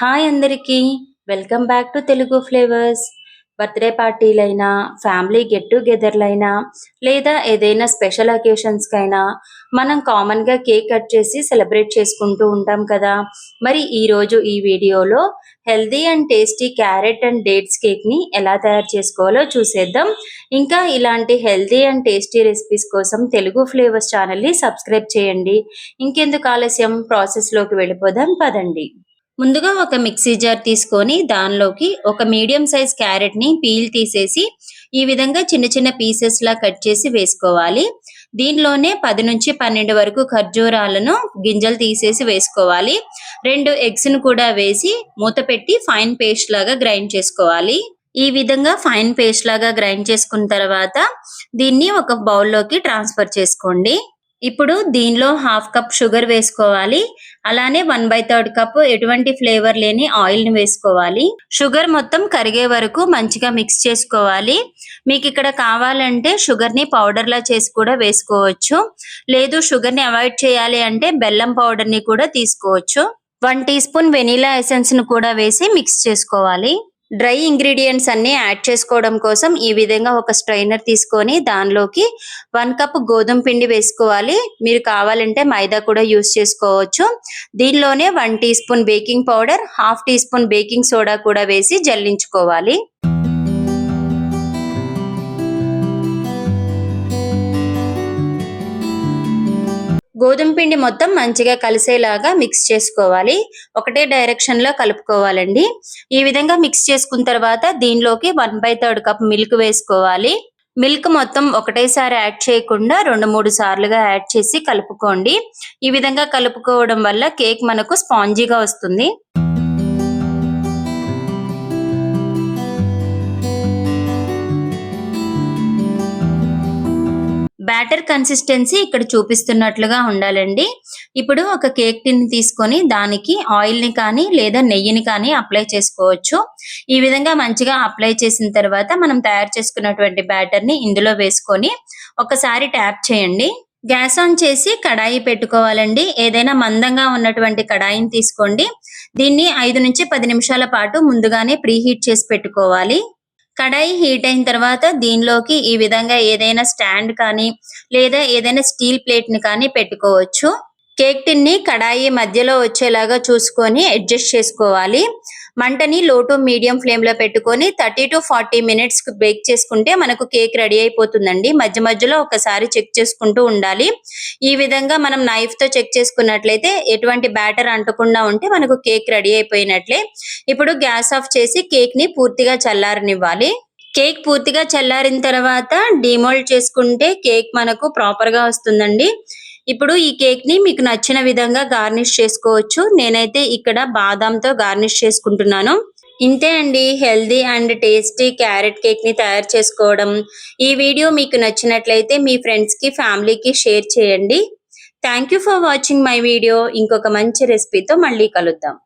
Hi అందరికీ. Welcome back to Telugu flavours. Birthday పార్టీలైనా, family get టుగెదర్‌లైనా లేదా ఏదైనా స్పెషల్ అకేషన్స్‌కైనా మనం కామన్‌గా కేక్ కట్ చేసి సెలబ్రేట్ చేసుకుంటూ ఉంటాం కదా! మరి ఈరోజు ఈ వీడియోలో healthy and tasty carrot and dates కేక్‌ని ఎలా తయారు చేసుకోవాలో చూసేద్దాం. ఇంకా ఇలాంటి హెల్తీ అండ్ టేస్టీ రెసిపీస్ కోసం తెలుగు ఫ్లేవర్స్ ఛానల్‌ని సబ్స్క్రైబ్ చేయండి. ఇంకెందుకు ఆలస్యం ప్రాసెస్‌లోకి వెళ్ళిపోదాం పదండి. ముందుగా ఒక మిక్సీ జార్ తీసుకొని దానిలోకి ఒక మీడియం సైజ్ క్యారెట్‌ని పీల్ తీసేసి ఈ విధంగా చిన్న చిన్న పీసెస్‌లా కట్ చేసి వేసుకోవాలి. దీనిలోనే 10-12 వరకు ఖర్జూరాలను గింజలు తీసేసి వేసుకోవాలి. 2 ఎగ్స్‌ను కూడా వేసి మూత పెట్టి ఫైన్ పేస్ట్ లాగా గ్రైండ్ చేసుకోవాలి. ఈ విధంగా ఫైన్ పేస్ట్ లాగా గ్రైండ్ చేసుకున్న తర్వాత దీన్ని ఒక బౌల్‌లోకి ట్రాన్స్‌ఫర్ చేసుకోండి. ఇప్పుడు దీనిలో హాఫ్ కప్ షుగర్ వేసుకోవాలి. అలానే 1/3 కప్ ఎటువంటి ఫ్లేవర్ లేని ఆయిల్‌ని వేసుకోవాలి. షుగర్ మొత్తం కరిగే వరకు మంచిగా మిక్స్ చేసుకోవాలి. మీకిక్కడ కావాలంటే షుగర్‌ని పౌడర్‌లా చేసి కూడా వేసుకోవచ్చు. లేదు షుగర్‌ని అవాయిడ్ చేయాలి అంటే బెల్లం పౌడర్‌ని కూడా తీసుకోవచ్చు. 1 టీ స్పూన్ వెనిల్లా ఎసెన్స్‌ని కూడా వేసి మిక్స్ చేసుకోవాలి. డ్రై ఇంగ్రీడియెంట్స్ అన్నీ యాడ్ చేసుకోవడం కోసం ఈ విధంగా ఒక స్ట్రైనర్ తీసుకొని దానిలోకి 1 కప్ గోధుమ పిండి వేసుకోవాలి. మీరు కావాలంటే మైదా కూడా యూజ్ చేసుకోవచ్చు. దీనిలోనే 1 teaspoon baking powder, half teaspoon baking soda కూడా వేసి జల్లించుకోవాలి. గోధుమ పిండి మొత్తం మంచిగా కలిసేలాగా మిక్స్ చేసుకోవాలి. ఒకటే డైరెక్షన్‌లో కలుపుకోవాలండి. ఈ విధంగా మిక్స్ చేసుకున్న తర్వాత దీనిలోకి 1/3 కప్ మిల్క్ వేసుకోవాలి. మిల్క్ మొత్తం ఒకటేసారి యాడ్ చేయకుండా 2-3 సార్లుగా యాడ్ చేసి కలుపుకోండి. ఈ విధంగా కలుపుకోవడం వల్ల కేక్ మనకు స్పాంజీగా వస్తుంది. బ్యాటర్ కన్సిస్టెన్సీ ఇక్కడ చూపిస్తున్నట్లుగా ఉండాలండి. ఇప్పుడు ఒక కేక్ టిన్ తీసుకొని దానికి ఆయిల్‌ని కానీ లేదా నెయ్యిని కానీ అప్లై చేసుకోవచ్చు. ఈ విధంగా మంచిగా అప్లై చేసిన తర్వాత మనం తయారు చేసుకున్నటువంటి బ్యాటర్‌ని ఇందులో వేసుకొని ఒకసారి ట్యాప్ చేయండి. గ్యాస్ ఆన్ చేసి కడాయి పెట్టుకోవాలండి. ఏదైనా మందంగా ఉన్నటువంటి కడాయిని తీసుకోండి. దీన్ని 5-10 నిమిషాల పాటు ముందుగానే ప్రీహీట్ చేసి పెట్టుకోవాలి. కడాయి హీట్ అయిన తర్వాత దీనిలోకి ఈ విధంగా ఏదైనా స్టాండ్ కానీ లేదా ఏదైనా స్టీల్ ప్లేట్‌ని కానీ పెట్టుకోవచ్చు. కేక్ టిన్‌ని కడాయి మధ్యలో వచ్చేలాగా చూసుకొని అడ్జస్ట్ చేసుకోవాలి. మంటని లో టు మీడియం ఫ్లేమ్‌లో పెట్టుకొని 30-40 మినిట్స్ బేక్ చేసుకుంటే మనకు కేక్ రెడీ అయిపోతుందండి. మధ్య మధ్యలో ఒకసారి చెక్ చేసుకుంటూ ఉండాలి. ఈ విధంగా మనం నైఫ్‌తో చెక్ చేసుకున్నట్లయితే ఎటువంటి బ్యాటర్ అంటకుండా ఉంటే మనకు కేక్ రెడీ అయిపోయినట్లే. ఇప్పుడు గ్యాస్ ఆఫ్ చేసి కేక్‌ని పూర్తిగా చల్లారనివ్వాలి. కేక్ పూర్తిగా చల్లారిన తర్వాత డీమోల్డ్ చేసుకుంటే కేక్ మనకు ప్రాపర్‌గా వస్తుందండి. ఇప్పుడు ఈ కేక్‌ని మీకు నచ్చిన విధంగా గార్నిష్ చేసుకోవచ్చు. నేనైతే ఇక్కడ బాదాంతో గార్నిష్ చేసుకుంటున్నాను. ఇంతే అండి హెల్తీ అండ్ టేస్టీ క్యారెట్ కేక్‌ని తయారు చేసుకోవడం. ఈ వీడియో మీకు నచ్చినట్లయితే మీ ఫ్రెండ్స్‌కి, ఫ్యామిలీకి షేర్ చేయండి. Thank you for watching my video. ఇంకొక మంచి రెసిపీతో మళ్ళీ కలుద్దాం.